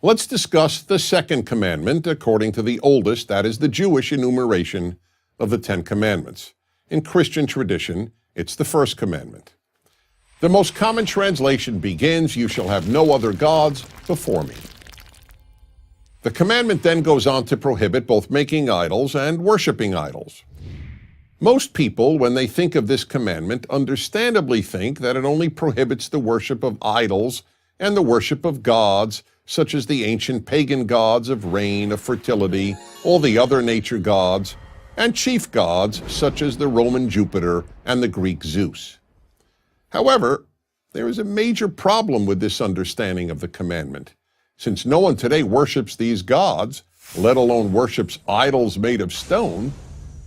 Let's discuss the second commandment according to the oldest, that is the Jewish enumeration of the Ten Commandments. In Christian tradition, it's the first commandment. The most common translation begins, "You shall have no other gods before me." The commandment then goes on to prohibit both making idols and worshiping idols. Most people, when they think of this commandment, understandably think that it only prohibits the worship of idols and the worship of gods, such as the ancient pagan gods of rain, of fertility, all the other nature gods, and chief gods such as the Roman Jupiter and the Greek Zeus. However, there is a major problem with this understanding of the commandment. Since no one today worships these gods, let alone worships idols made of stone,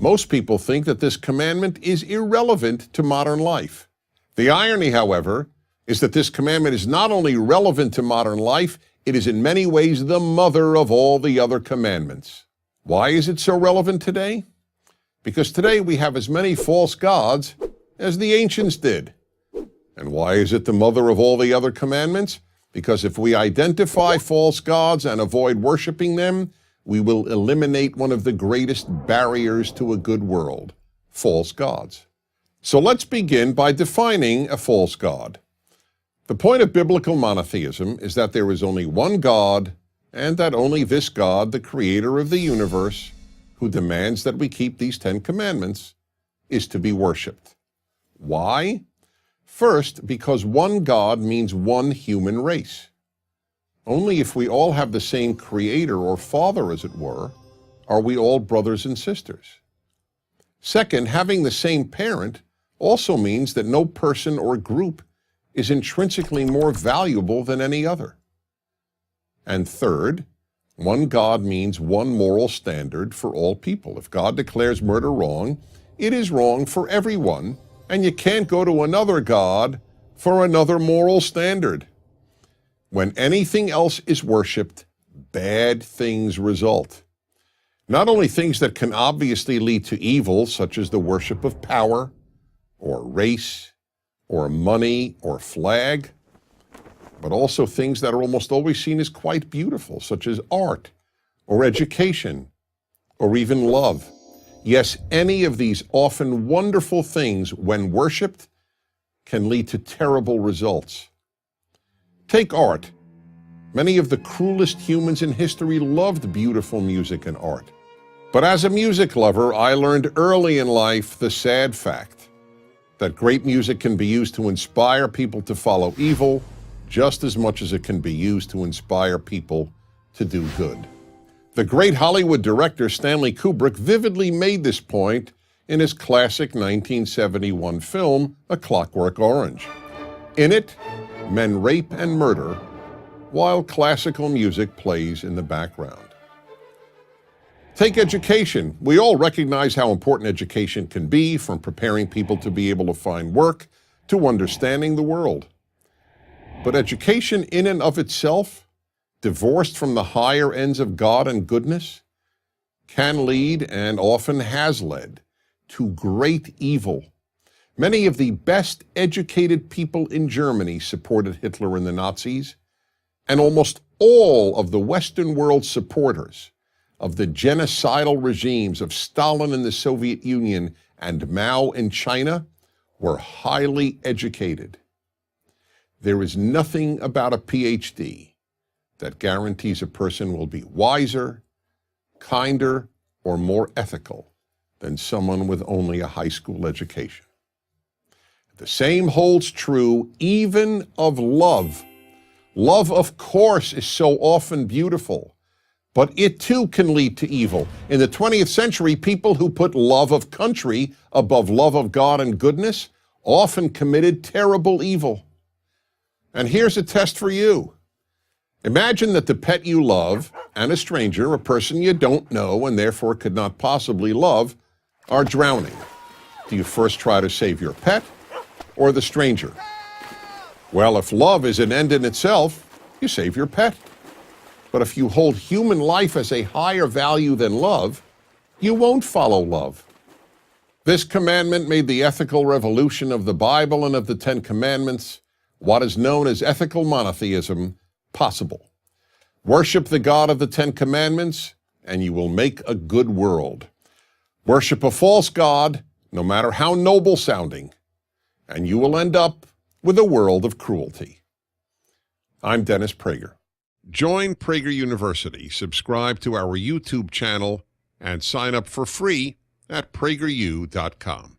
most people think that this commandment is irrelevant to modern life. The irony, however, is that this commandment is not only relevant to modern life, it is in many ways the mother of all the other commandments. Why is it so relevant today? Because today we have as many false gods as the ancients did. And why is it the mother of all the other commandments? Because if we identify false gods and avoid worshiping them, we will eliminate one of the greatest barriers to a good world, false gods. So let's begin by defining a false god. The point of biblical monotheism is that there is only one God, and that only this God, the creator of the universe, who demands that we keep these 10 commandments, is to be worshipped. Why? First, because one God means one human race. Only if we all have the same creator or father, as it were, are we all brothers and sisters. Second, having the same parent also means that no person or group is intrinsically more valuable than any other. And third, one God means one moral standard for all people. If God declares murder wrong, it is wrong for everyone, and you can't go to another God for another moral standard. When anything else is worshipped, bad things result. Not only things that can obviously lead to evil, such as the worship of power, or race, or money, or flag, but also things that are almost always seen as quite beautiful, such as art, or education, or even love. Yes, any of these often wonderful things, when worshipped, can lead to terrible results. Take art. Many of the cruelest humans in history loved beautiful music and art. But as a music lover, I learned early in life the sad fact that great music can be used to inspire people to follow evil just as much as it can be used to inspire people to do good. The great Hollywood director Stanley Kubrick vividly made this point in his classic 1971 film, A Clockwork Orange. In it, men rape and murder while classical music plays in the background. Take education. We all recognize how important education can be, from preparing people to be able to find work to understanding the world. But education in and of itself, divorced from the higher ends of God and goodness, can lead, and often has led, to great evil. Many of the best educated people in Germany supported Hitler and the Nazis, and almost all of the Western world supporters of the genocidal regimes of Stalin in the Soviet Union and Mao in China were highly educated. There is nothing about a PhD that guarantees a person will be wiser, kinder, or more ethical than someone with only a high school education. The same holds true even of love. Love, of course, is so often beautiful, but it too can lead to evil. In the 20th century, people who put love of country above love of God and goodness often committed terrible evil. And here's a test for you. Imagine that the pet you love and a stranger, a person you don't know and therefore could not possibly love, are drowning. Do you first try to save your pet or the stranger? Well, if love is an end in itself, you save your pet. But if you hold human life as a higher value than love, you won't follow love. This commandment made the ethical revolution of the Bible and of the Ten Commandments, what is known as ethical monotheism, possible. Worship the God of the Ten Commandments, and you will make a good world. Worship a false god, no matter how noble sounding, and you will end up with a world of cruelty. I'm Dennis Prager. Join Prager University, subscribe to our YouTube channel, and sign up for free at prageru.com.